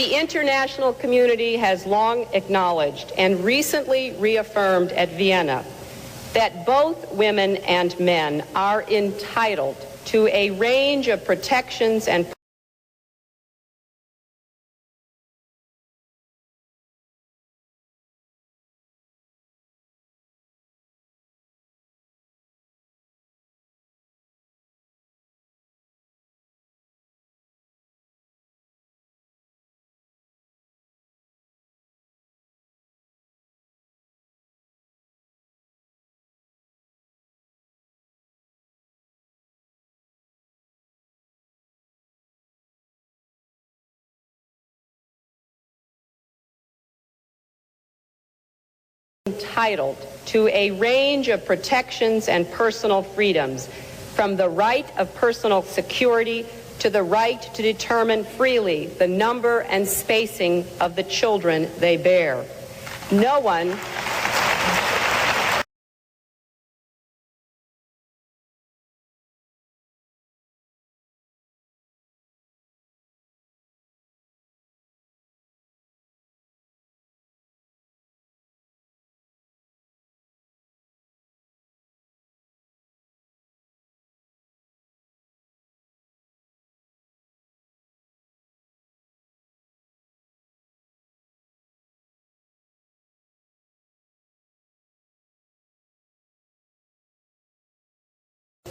The international community has long acknowledged and recently reaffirmed at Vienna that both women and men are entitled to a range of protections and entitled to a range of protections and personal freedoms, from the right of personal security to the right to determine freely the number and spacing of the children they bear. No one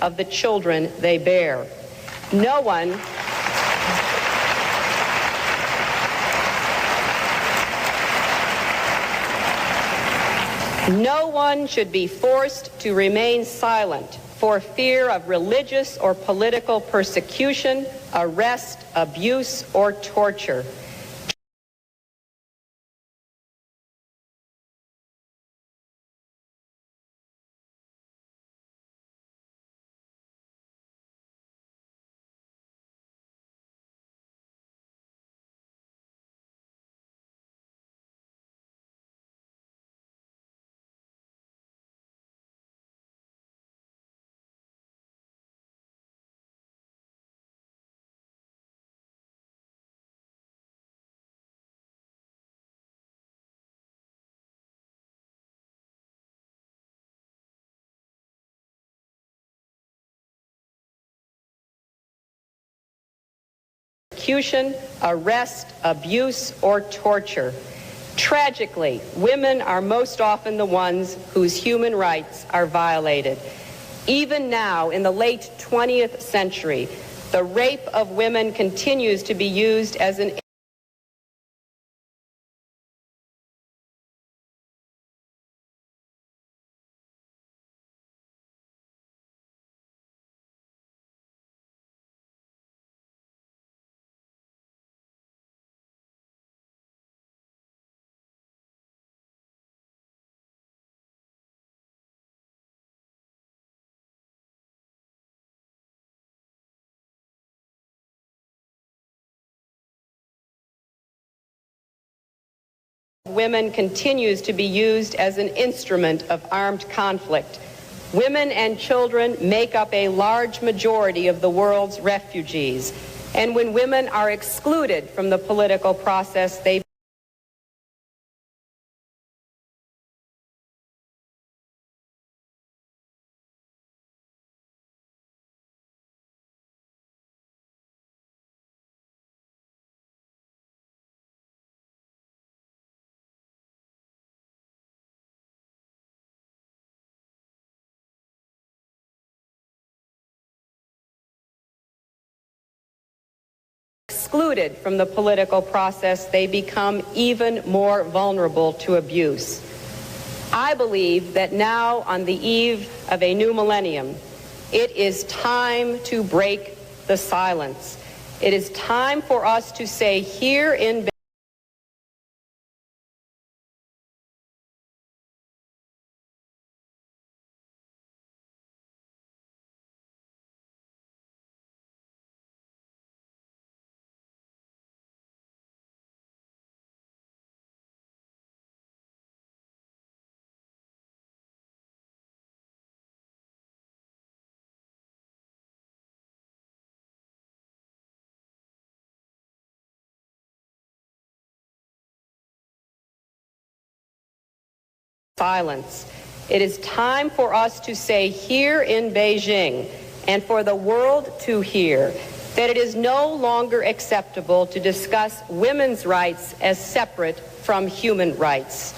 of the children they bear. No one should be forced to remain silent for fear of religious or political persecution, arrest, abuse, or torture. Arrest, abuse, or torture. Tragically, women are most often the ones whose human rights are violated. Even now, in the late 20th century, the rape of women continues to be used as an women continues to be used as an instrument of armed conflict. Women and children make up a large majority of the world's refugees, and when women are excluded from the political process, they excluded from the political process, they become even more vulnerable to abuse. I believe that now, on the eve of a new millennium, it is time to break the silence. It is time for us to say here in silence. It is time for us to say here in Beijing and for the world to hear that it is no longer acceptable to discuss women's rights as separate from human rights.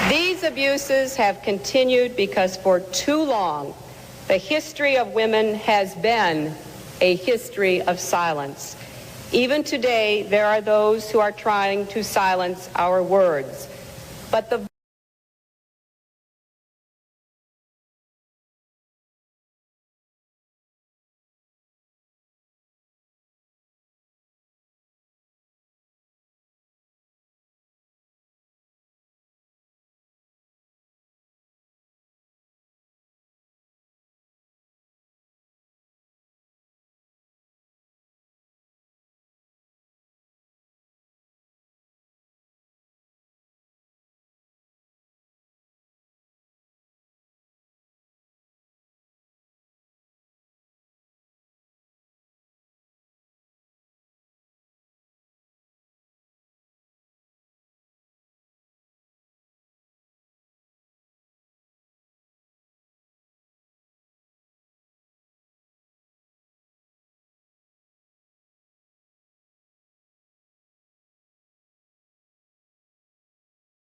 These abuses have continued because for too long, the history of women has been a history of silence. Even today, there are those who are trying to silence our words. But the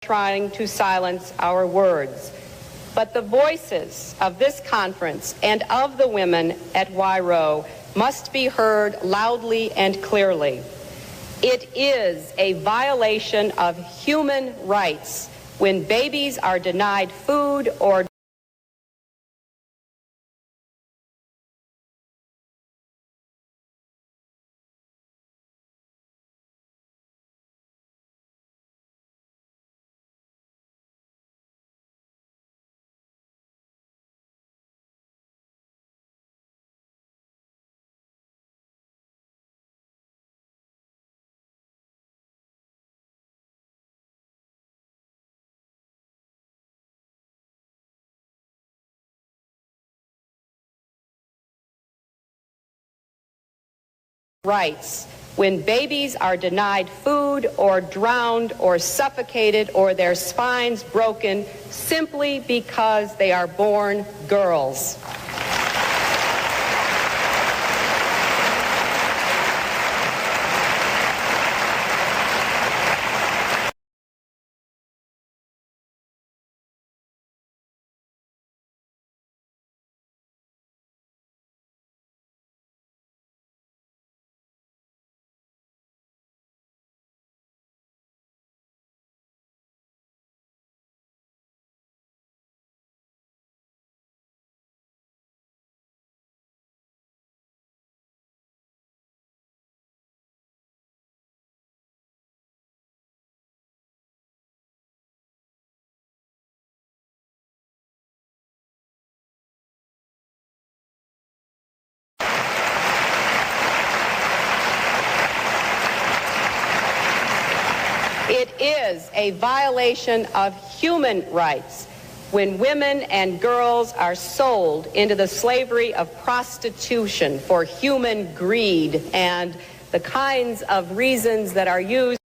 trying to silence our words. But the voices of this conference and of the women at YRO must be heard loudly and clearly. It is a violation of human rights when babies are denied food or rights when babies are denied food or drowned or suffocated or their spines broken simply because they are born girls. It is a violation of human rights when women and girls are sold into the slavery of prostitution for human greed and the kinds of reasons that are used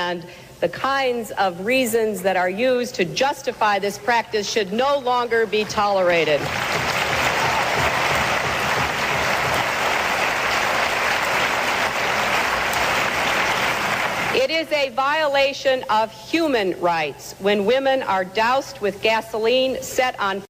and the kinds of reasons that are used to justify this practice should no longer be tolerated. It is a violation of human rights when women are doused with gasoline, set on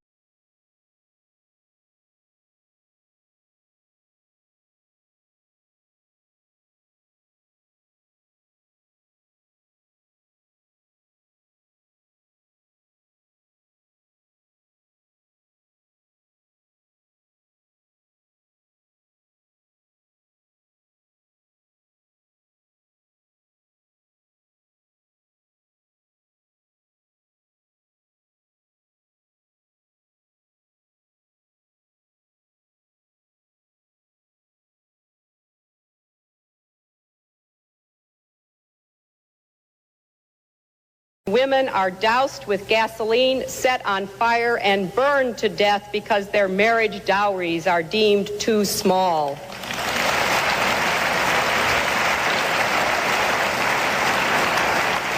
women are doused with gasoline, set on fire, and burned to death because their marriage dowries are deemed too small.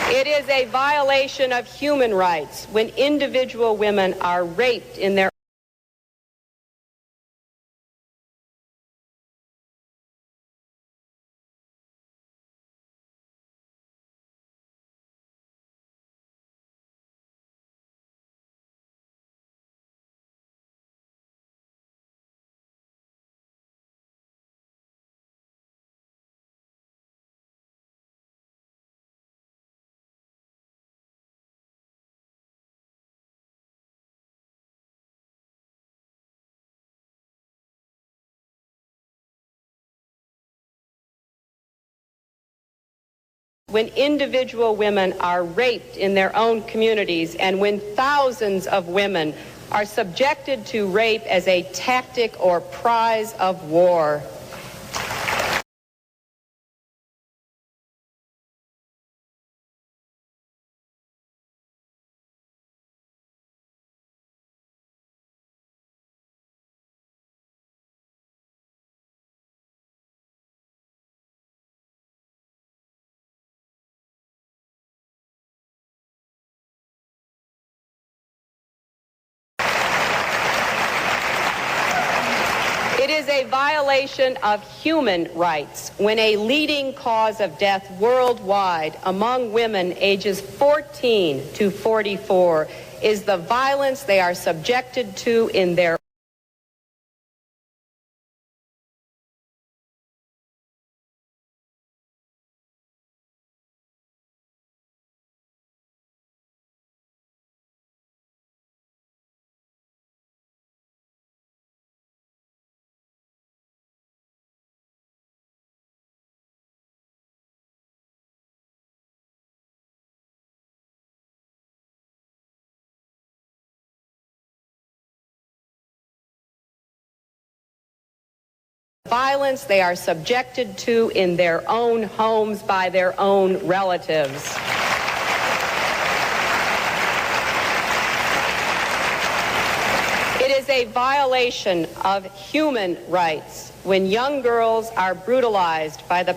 It is a violation of human rights when individual women are raped in their when individual women are raped in their own communities and when thousands of women are subjected to rape as a tactic or prize of war. It is a violation of human rights when a leading cause of death worldwide among women ages 14 to 44 is the violence they are subjected to in their violence they are subjected to in their own homes by their own relatives. It is a violation of human rights when young girls are brutalized by the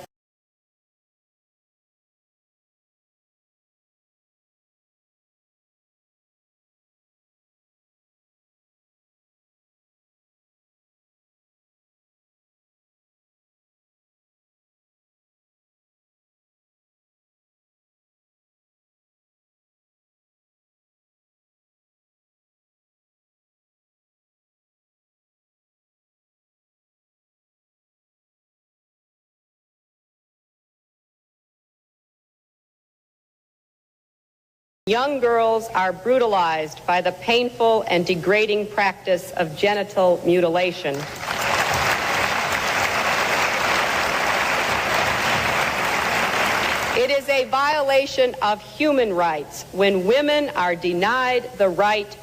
Young girls are brutalized by the painful and degrading practice of genital mutilation. It is a violation of human rights when women are denied the right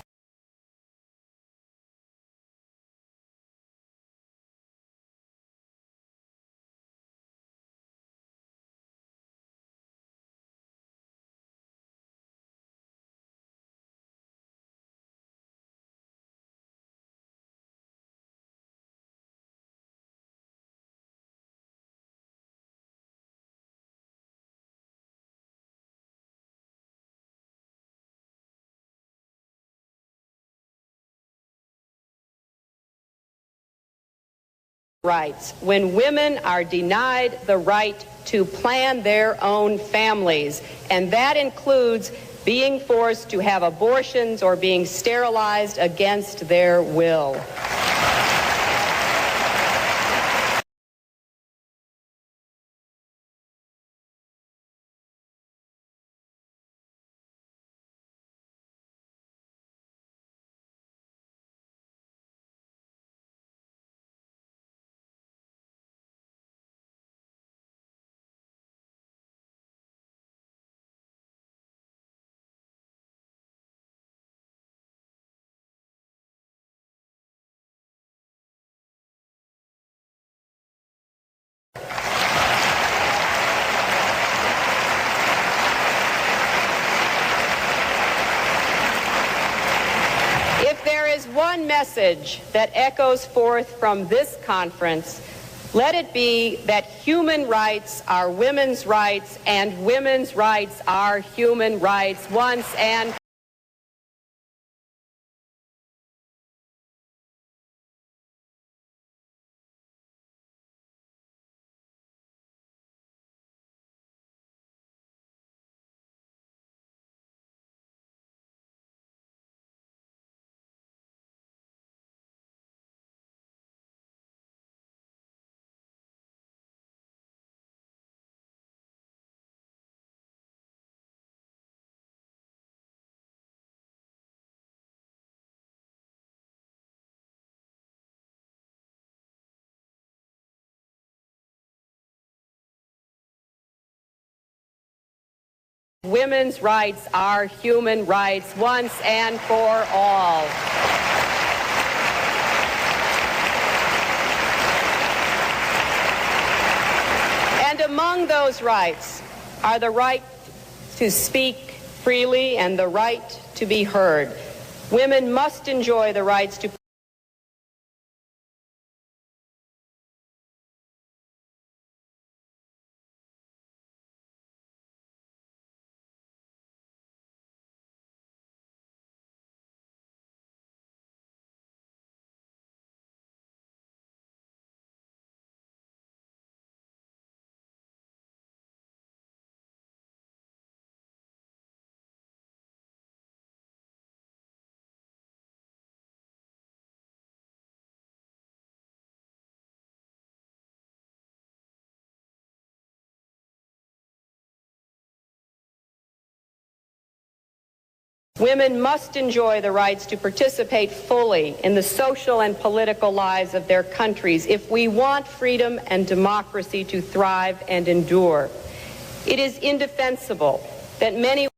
rights when women are denied the right to plan their own families, and that includes being forced to have abortions or being sterilized against their will. One message that echoes forth from this conference, let it be that human rights are women's rights and women's rights are human rights once and women's rights are human rights once and for all. And among those rights are the right to speak freely and the right to be heard. Women must enjoy the rights to Women must enjoy the rights to participate fully in the social and political lives of their countries if we want freedom and democracy to thrive and endure. It is indefensible that many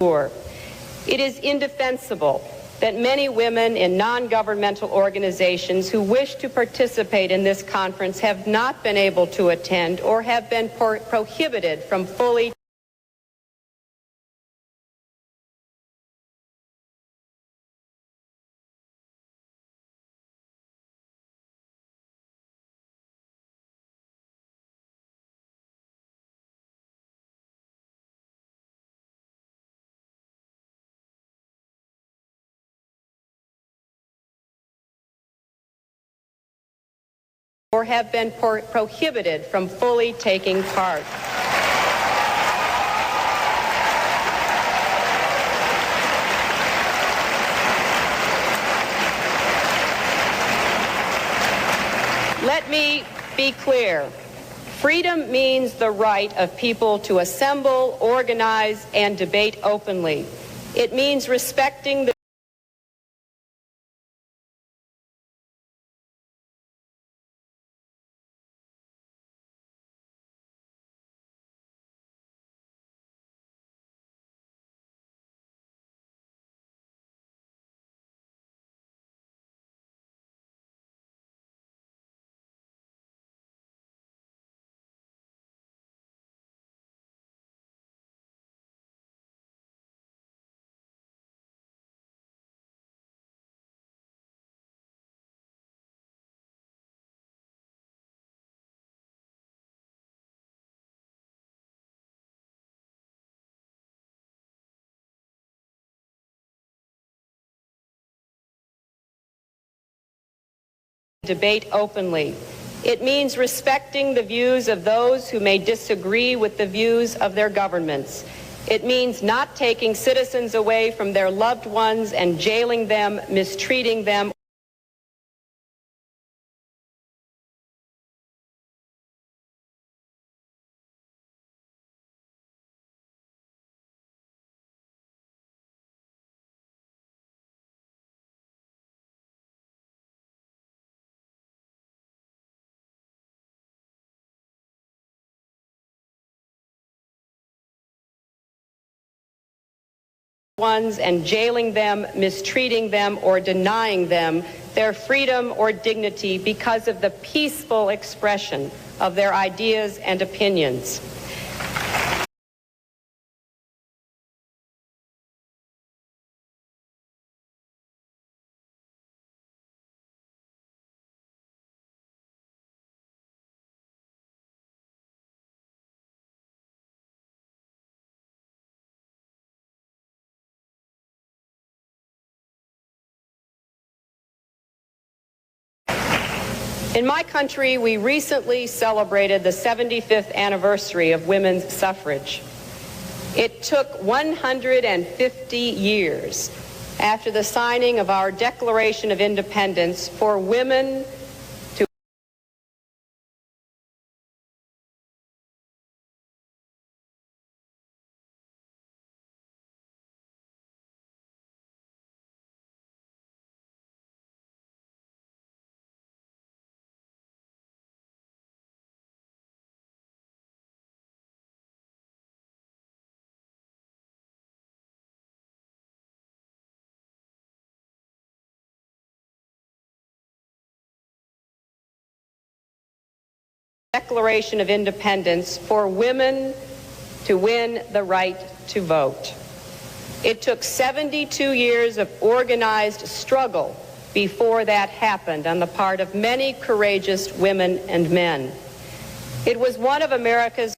endure. It is indefensible that many women in non-governmental organizations who wish to participate in this conference have not been able to attend or have been prohibited from fully have been prohibited from fully taking part. Let me be clear. Freedom means the right of people to assemble, organize, and debate openly. It means respecting the debate openly. It means respecting the views of those who may disagree with the views of their governments. It means not taking citizens away from their loved ones and jailing them, mistreating them. Ones and jailing them, mistreating them, or denying them their freedom or dignity because of the peaceful expression of their ideas and opinions. In my country, we recently celebrated the 75th anniversary of women's suffrage. It took 150 years after the signing of our Declaration of Independence for women to Declaration of Independence for women to win the right to vote. It took 72 years of organized struggle before that happened on the part of many courageous women and men. It was one of America's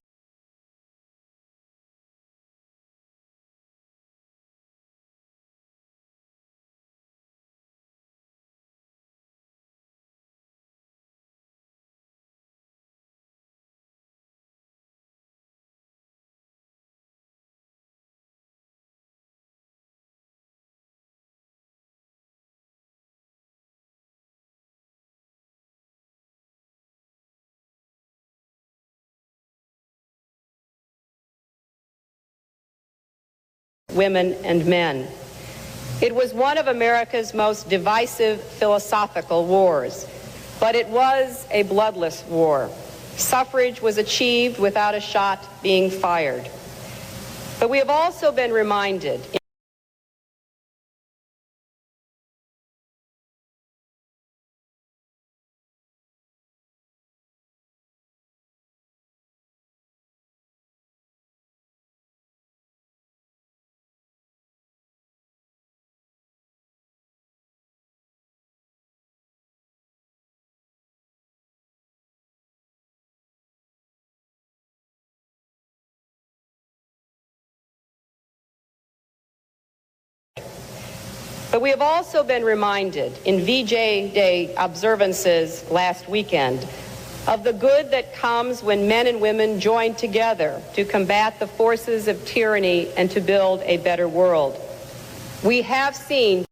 women and men. It was one of America's most divisive philosophical wars, but it was a bloodless war. Suffrage was achieved without a shot being fired. But we have also been reminded in VJ Day observances last weekend of the good that comes when men and women join together to combat the forces of tyranny and to build a better world. We have seen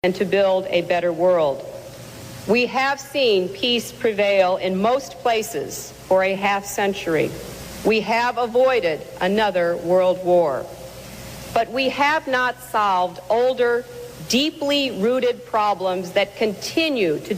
and to build a better world. We have seen peace prevail in most places for a half century. We have avoided another world war. But we have not solved older, deeply rooted problems that continue to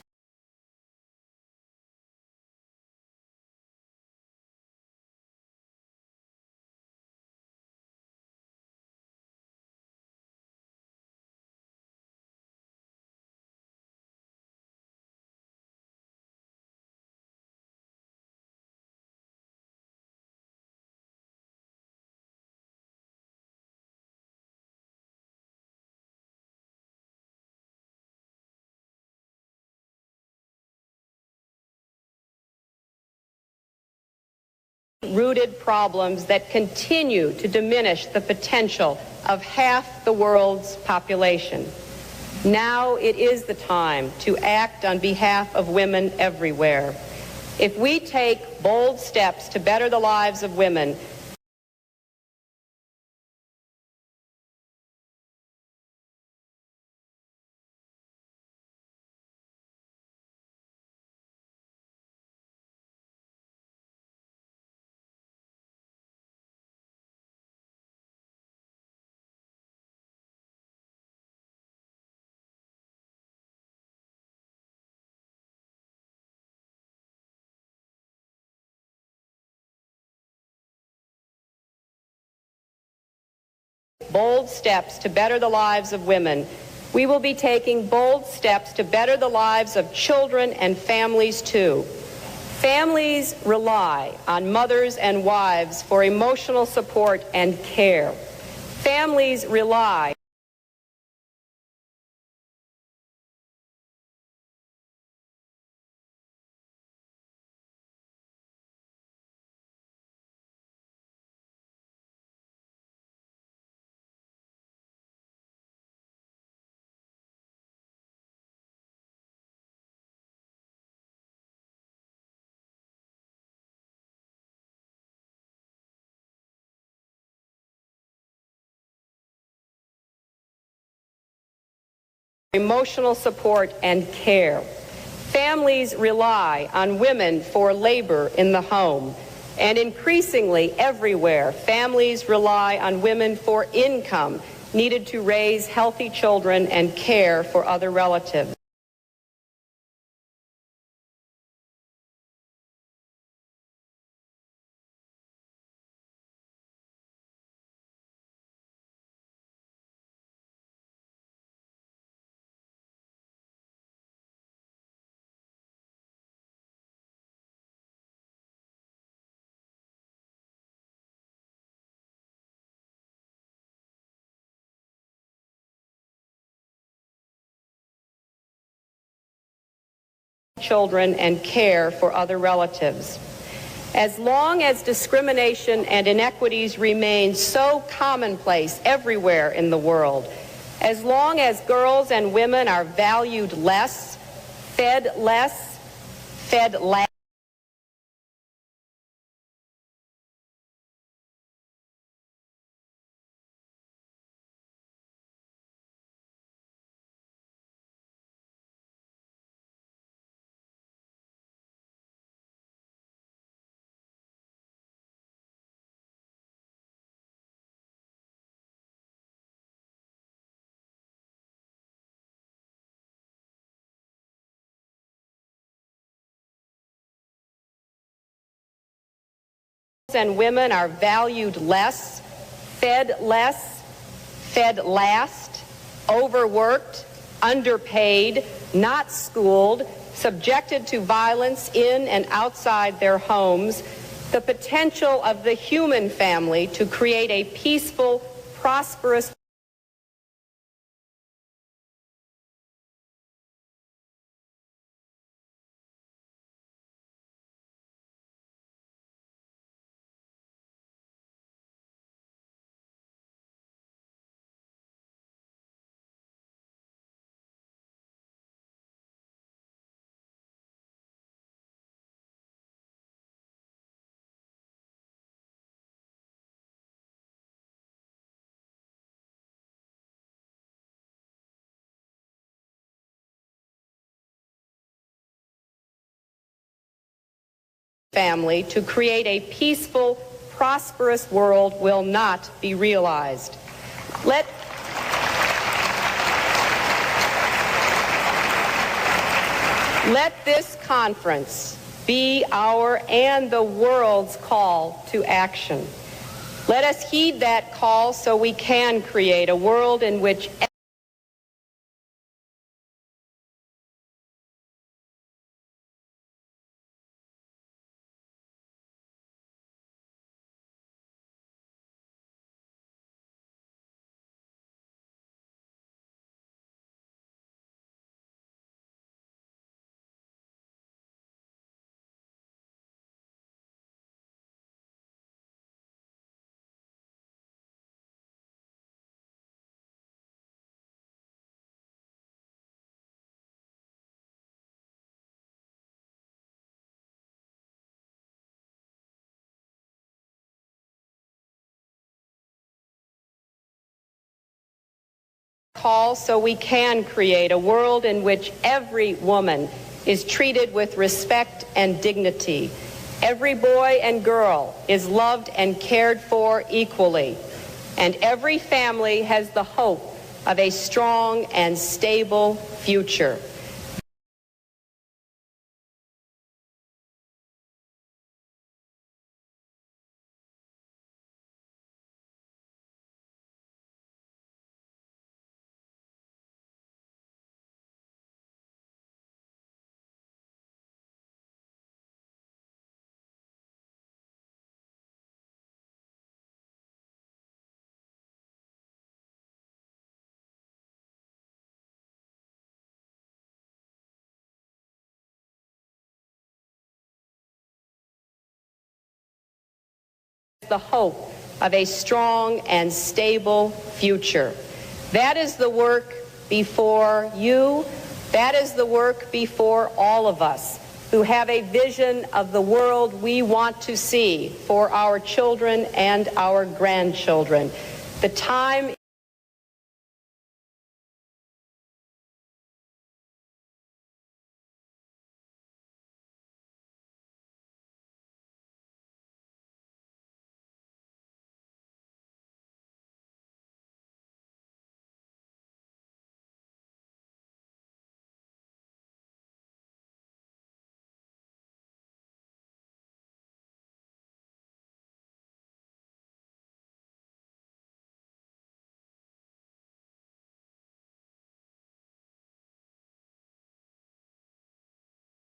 rooted problems that continue to diminish the potential of half the world's population. Now it is the time to act on behalf of women everywhere. If we take bold steps to better the lives of women, bold steps to better the lives of women, we will be taking bold steps to better the lives of children and families too. Families rely on mothers and wives for emotional support and care. Families rely emotional support and care. Families rely on women for labor in the home. And increasingly everywhere, families rely on women for income needed to raise healthy children and care for other relatives. Children and care for other relatives. As long as discrimination and inequities remain so commonplace everywhere in the world, as long as girls and women are valued less, fed less, fed less, and women are valued less, fed last, overworked, underpaid, not schooled, subjected to violence in and outside their homes, the potential of the human family to create a peaceful, prosperous family to create a peaceful, prosperous world will not be realized. Let this conference be our and the world's call to action. Let us heed that call so we can create a world in which call so we can create a world in which every woman is treated with respect and dignity. Every boy and girl is loved and cared for equally. And every family has the hope of a strong and stable future. The hope of a strong and stable future. That is the work before you. That is the work before all of us who have a vision of the world we want to see for our children and our grandchildren. The time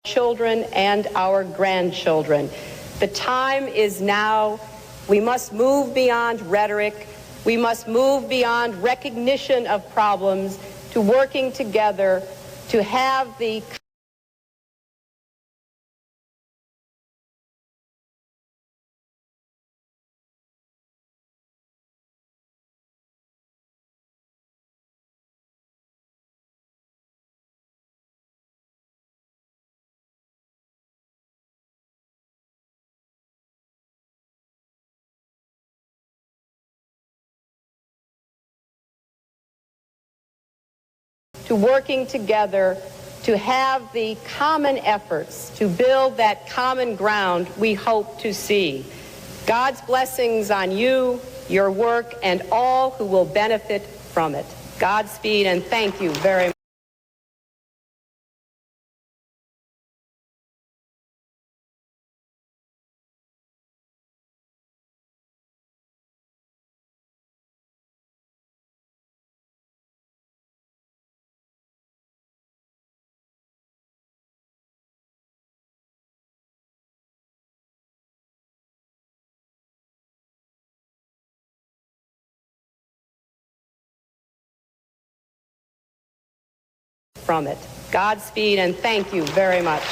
children and our grandchildren. The time is now. We must move beyond rhetoric. We must move beyond recognition of problems to working together to have the to working together to have the common efforts to build that common ground we hope to see. God's blessings on you, your work, and all who will benefit from it. Godspeed, and thank you very much. from it. Godspeed, and thank you very much.